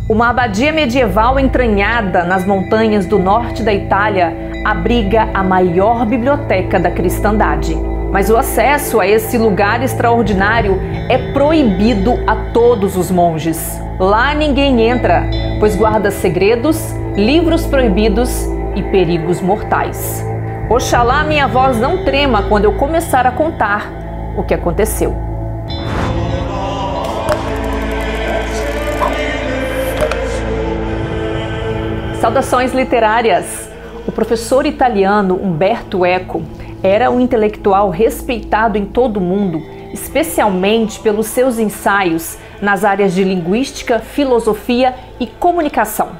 Uma abadia medieval entranhada nas montanhas do norte da Itália abriga a maior biblioteca da cristandade. Mas o acesso a esse lugar extraordinário é proibido a todos os monges. Lá ninguém entra, pois guarda segredos, livros proibidos e perigos mortais. Oxalá minha voz não trema quando eu começar a contar o que aconteceu. Saudações literárias! O professor italiano Umberto Eco era um intelectual respeitado em todo o mundo, especialmente pelos seus ensaios nas áreas de linguística, filosofia e comunicação,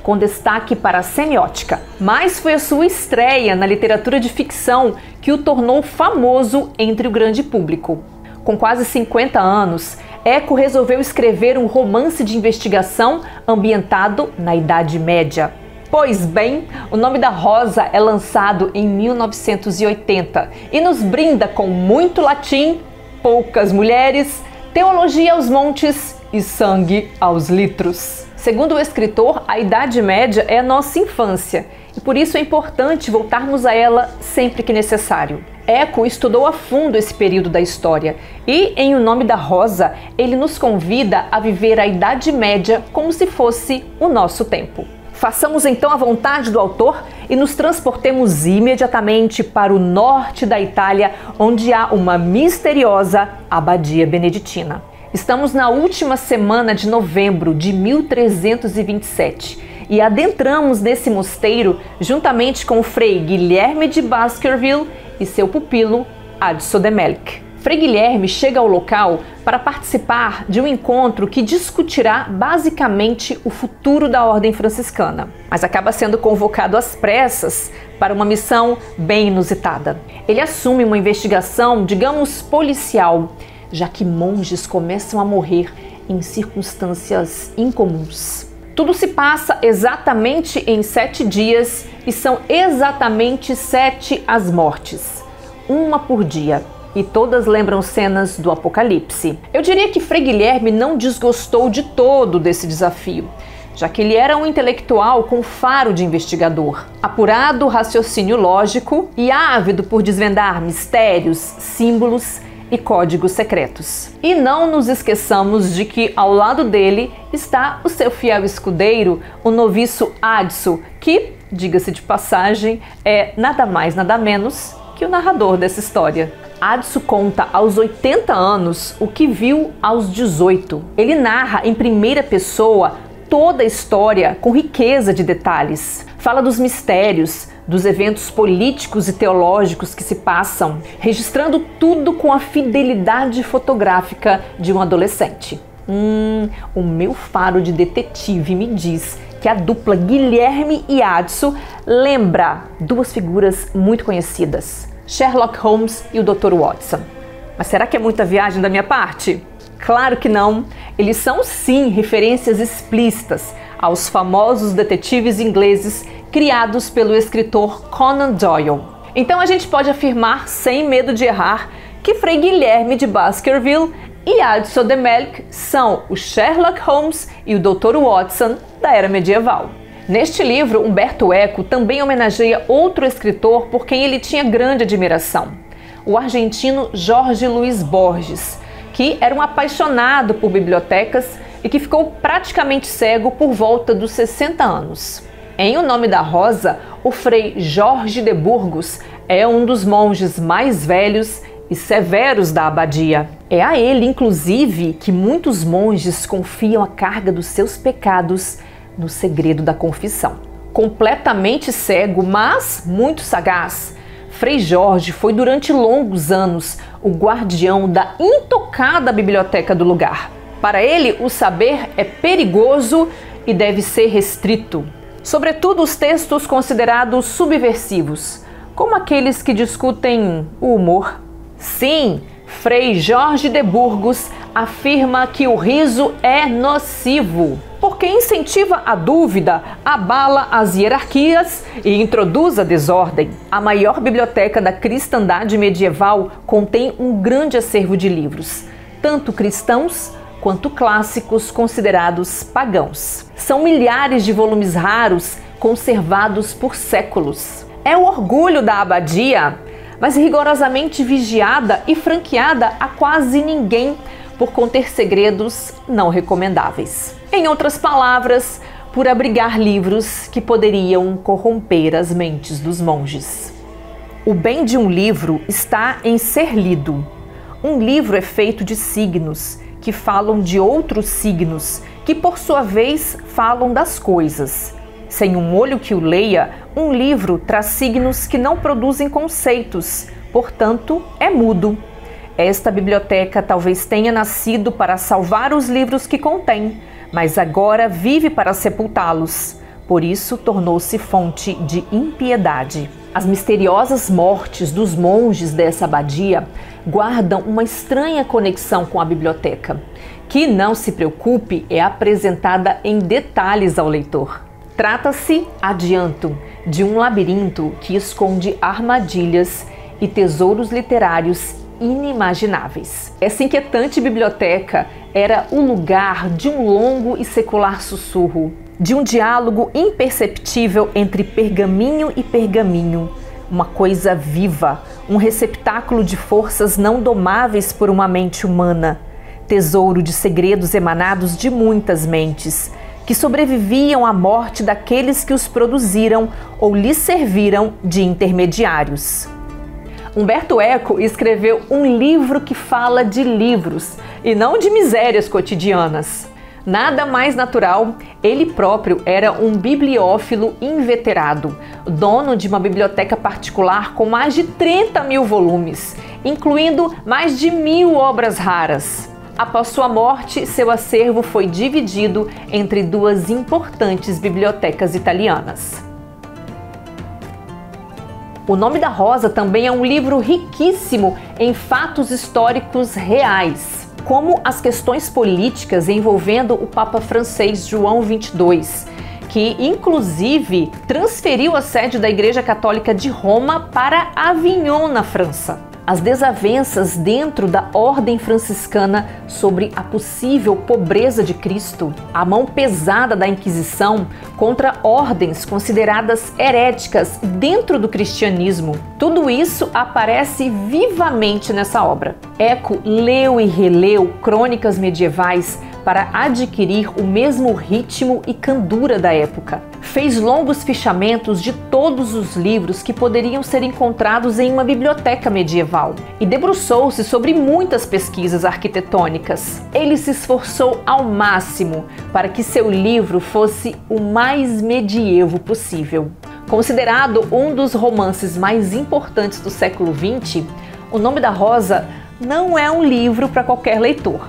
com destaque para a semiótica. Mas foi a sua estreia na literatura de ficção que o tornou famoso entre o grande público. Com quase 50 anos, Eco resolveu escrever um romance de investigação ambientado na Idade Média. Pois bem, O Nome da Rosa é lançado em 1980 e nos brinda com muito latim, poucas mulheres, teologia aos montes e sangue aos litros. Segundo o escritor, a Idade Média é a nossa infância e por isso é importante voltarmos a ela sempre que necessário. Eco estudou a fundo esse período da história e, em O Nome da Rosa, ele nos convida a viver a Idade Média como se fosse o nosso tempo. Façamos então a vontade do autor e nos transportemos imediatamente para o norte da Itália, onde há uma misteriosa abadia beneditina. Estamos na última semana de novembro de 1327 e adentramos nesse mosteiro juntamente com o Frei Guilherme de Baskerville e seu pupilo Addison de Melk. Frei Guilherme chega ao local para participar de um encontro que discutirá basicamente o futuro da ordem franciscana, mas acaba sendo convocado às pressas para uma missão bem inusitada. Ele assume uma investigação, digamos, policial, já que monges começam a morrer em circunstâncias incomuns. Tudo se passa exatamente em 7 dias e são exatamente 7 as mortes, uma por dia. E todas lembram cenas do Apocalipse. Eu diria que Frei Guilherme não desgostou de todo desse desafio, já que ele era um intelectual com faro de investigador, apurado raciocínio lógico e ávido por desvendar mistérios, símbolos e códigos secretos. E não nos esqueçamos de que ao lado dele está o seu fiel escudeiro, o noviço Addison, que, diga-se de passagem, é nada mais nada menos que o narrador dessa história. Addison conta aos 80 anos o que viu aos 18. Ele narra em primeira pessoa toda a história com riqueza de detalhes. Fala dos mistérios, dos eventos políticos e teológicos que se passam, registrando tudo com a fidelidade fotográfica de um adolescente. O meu faro de detetive me diz que a dupla Guilherme e Addison lembra 2 figuras muito conhecidas: Sherlock Holmes e o Dr. Watson. Mas será que é muita viagem da minha parte? Claro que não! Eles são sim referências explícitas aos famosos detetives ingleses criados pelo escritor Conan Doyle. Então a gente pode afirmar, sem medo de errar, que Frei Guilherme de Baskerville e Addison de Melk são o Sherlock Holmes e o Dr. Watson da era medieval. Neste livro, Umberto Eco também homenageia outro escritor por quem ele tinha grande admiração, o argentino Jorge Luis Borges, que era um apaixonado por bibliotecas e que ficou praticamente cego por volta dos 60 anos. Em O Nome da Rosa, o Frei Jorge de Burgos é um dos monges mais velhos e severos da abadia. É a ele, inclusive, que muitos monges confiam a carga dos seus pecados no segredo da confissão. Completamente cego, mas muito sagaz, Frei Jorge foi durante longos anos o guardião da intocada biblioteca do lugar. Para ele, o saber é perigoso e deve ser restrito, sobretudo os textos considerados subversivos, como aqueles que discutem o humor. Sim, Frei Jorge de Burgos afirma que o riso é nocivo, porque incentiva a dúvida, abala as hierarquias e introduz a desordem. A maior biblioteca da cristandade medieval contém um grande acervo de livros, tanto cristãos quanto clássicos considerados pagãos. São milhares de volumes raros conservados por séculos. É o orgulho da abadia, mas rigorosamente vigiada e franqueada a quase ninguém por conter segredos não recomendáveis. Em outras palavras, por abrigar livros que poderiam corromper as mentes dos monges. O bem de um livro está em ser lido. Um livro é feito de signos que falam de outros signos, que por sua vez falam das coisas. Sem um olho que o leia, um livro traz signos que não produzem conceitos, portanto, é mudo. Esta biblioteca talvez tenha nascido para salvar os livros que contém, mas agora vive para sepultá-los. Por isso, tornou-se fonte de impiedade. As misteriosas mortes dos monges dessa abadia guardam uma estranha conexão com a biblioteca, que, não se preocupe, é apresentada em detalhes ao leitor. Trata-se, adianto, de um labirinto que esconde armadilhas e tesouros literários inimagináveis. Essa inquietante biblioteca era o lugar de um longo e secular sussurro, de um diálogo imperceptível entre pergaminho e pergaminho, uma coisa viva, um receptáculo de forças não domáveis por uma mente humana, tesouro de segredos emanados de muitas mentes, que sobreviviam à morte daqueles que os produziram ou lhes serviram de intermediários. Umberto Eco escreveu um livro que fala de livros e não de misérias cotidianas. Nada mais natural, ele próprio era um bibliófilo inveterado, dono de uma biblioteca particular com mais de 30 mil volumes, incluindo mais de 1000 obras raras. Após sua morte, seu acervo foi dividido entre duas importantes bibliotecas italianas. O Nome da Rosa também é um livro riquíssimo em fatos históricos reais, como as questões políticas envolvendo o Papa francês João XXII, que inclusive transferiu a sede da Igreja Católica de Roma para Avignon, na França. As desavenças dentro da ordem franciscana sobre a possível pobreza de Cristo, a mão pesada da Inquisição contra ordens consideradas heréticas dentro do cristianismo, tudo isso aparece vivamente nessa obra. Eco leu e releu crônicas medievais para adquirir o mesmo ritmo e candura da época. Fez longos fichamentos de todos os livros que poderiam ser encontrados em uma biblioteca medieval e debruçou-se sobre muitas pesquisas arquitetônicas. Ele se esforçou ao máximo para que seu livro fosse o mais medievo possível. Considerado um dos romances mais importantes do século XX, O Nome da Rosa não é um livro para qualquer leitor.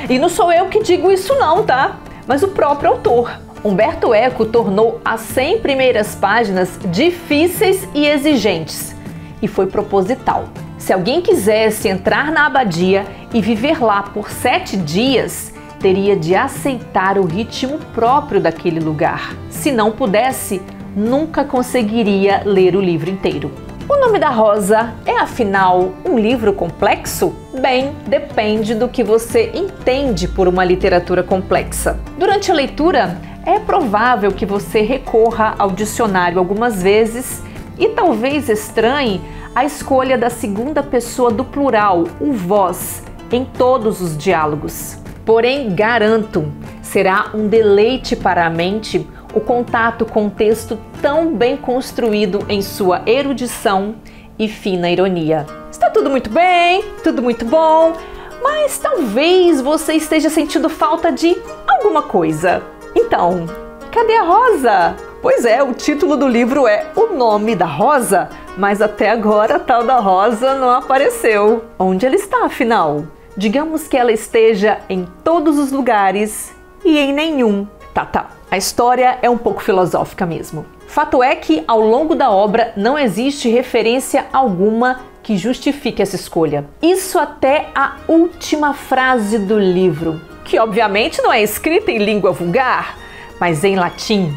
E não sou eu que digo isso não, tá? Mas o próprio autor. Umberto Eco tornou as 100 primeiras páginas difíceis e exigentes. E foi proposital. Se alguém quisesse entrar na abadia e viver lá por 7 dias, teria de aceitar o ritmo próprio daquele lugar. Se não pudesse, nunca conseguiria ler o livro inteiro. O Nome da Rosa é, afinal, um livro complexo? Bem, depende do que você entende por uma literatura complexa. Durante a leitura, é provável que você recorra ao dicionário algumas vezes e talvez estranhe a escolha da segunda pessoa do plural, o vós, em todos os diálogos. Porém, garanto, será um deleite para a mente o contato com um texto tão bem construído em sua erudição e fina ironia. Está tudo muito bem, tudo muito bom, mas talvez você esteja sentindo falta de alguma coisa. Então, cadê a rosa? Pois é, o título do livro é O Nome da Rosa, mas até agora a tal da rosa não apareceu. Onde ela está, afinal? Digamos que ela esteja em todos os lugares e em nenhum. Tá. A história é um pouco filosófica mesmo. Fato é que, ao longo da obra, não existe referência alguma que justifique essa escolha. Isso até a última frase do livro, que obviamente não é escrita em língua vulgar, mas em latim.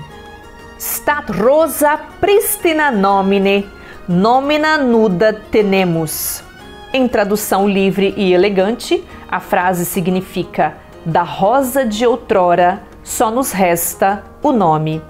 Stat rosa pristina nomine, nomina nuda tenemus. Em tradução livre e elegante, a frase significa: da rosa de outrora só nos resta o nome.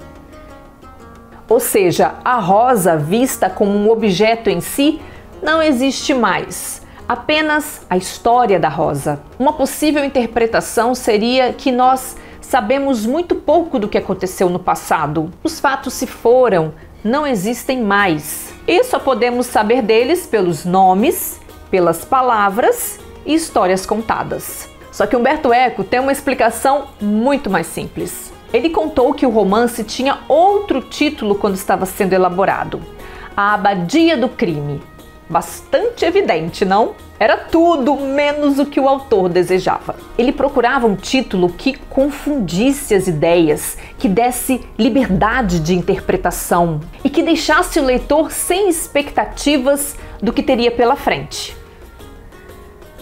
Ou seja, a rosa vista como um objeto em si não existe mais, apenas a história da rosa. Uma possível interpretação seria que nós sabemos muito pouco do que aconteceu no passado. Os fatos se foram, não existem mais. E só podemos saber deles pelos nomes, pelas palavras e histórias contadas. Só que Umberto Eco tem uma explicação muito mais simples. Ele contou que o romance tinha outro título quando estava sendo elaborado: A Abadia do Crime. Bastante evidente, não? Era tudo menos o que o autor desejava. Ele procurava um título que confundisse as ideias, que desse liberdade de interpretação e que deixasse o leitor sem expectativas do que teria pela frente.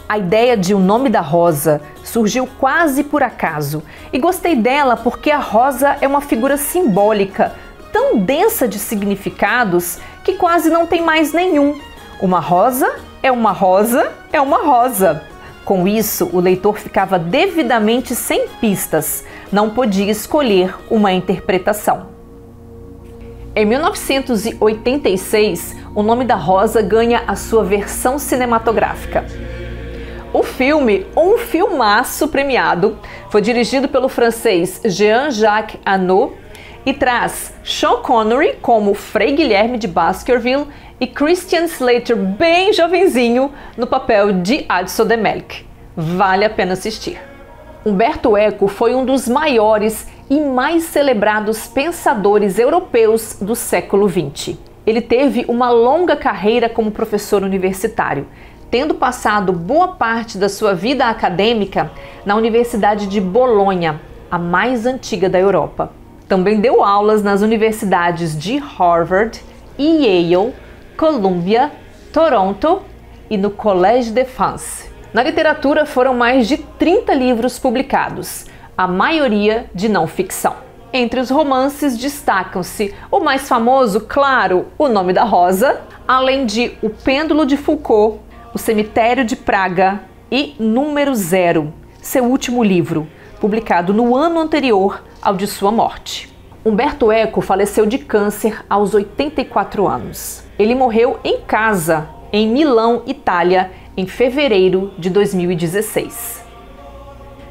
A ideia de O Nome da Rosa surgiu quase por acaso e gostei dela porque a rosa é uma figura simbólica, tão densa de significados que quase não tem mais nenhum. Uma rosa é uma rosa é uma rosa. Com isso, o leitor ficava devidamente sem pistas, não podia escolher uma interpretação. Em 1986, O Nome da Rosa ganha a sua versão cinematográfica. O filme, um filmaço premiado, foi dirigido pelo francês Jean-Jacques Annaud e traz Sean Connery como Frei Guilherme de Baskerville e Christian Slater bem jovenzinho no papel de Adso de Melk. Vale a pena assistir. Umberto Eco foi um dos maiores e mais celebrados pensadores europeus do século XX. Ele teve uma longa carreira como professor universitário, tendo passado boa parte da sua vida acadêmica na Universidade de Bolonha, a mais antiga da Europa. Também deu aulas nas universidades de Harvard, Yale, Columbia, Toronto e no Collège de France. Na literatura foram mais de 30 livros publicados, a maioria de não ficção. Entre os romances destacam-se o mais famoso, claro, O Nome da Rosa, além de O Pêndulo de Foucault, O Cemitério de Praga e Número Zero, seu último livro, publicado no ano anterior ao de sua morte. Umberto Eco faleceu de câncer aos 84 anos. Ele morreu em casa, em Milão, Itália, em fevereiro de 2016.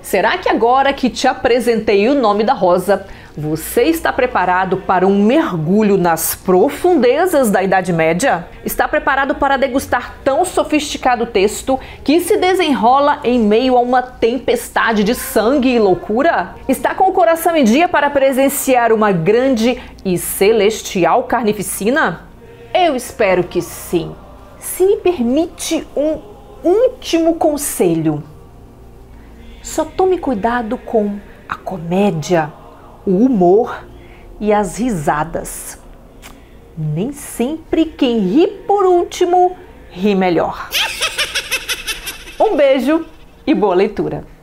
Será que agora que te apresentei O Nome da Rosa, você está preparado para um mergulho nas profundezas da Idade Média? Está preparado para degustar tão sofisticado texto que se desenrola em meio a uma tempestade de sangue e loucura? Está com o coração em dia para presenciar uma grande e celestial carnificina? Eu espero que sim. Se me permite um último conselho: só tome cuidado com a comédia, o humor e as risadas. Nem sempre quem ri por último ri melhor. Um beijo e boa leitura!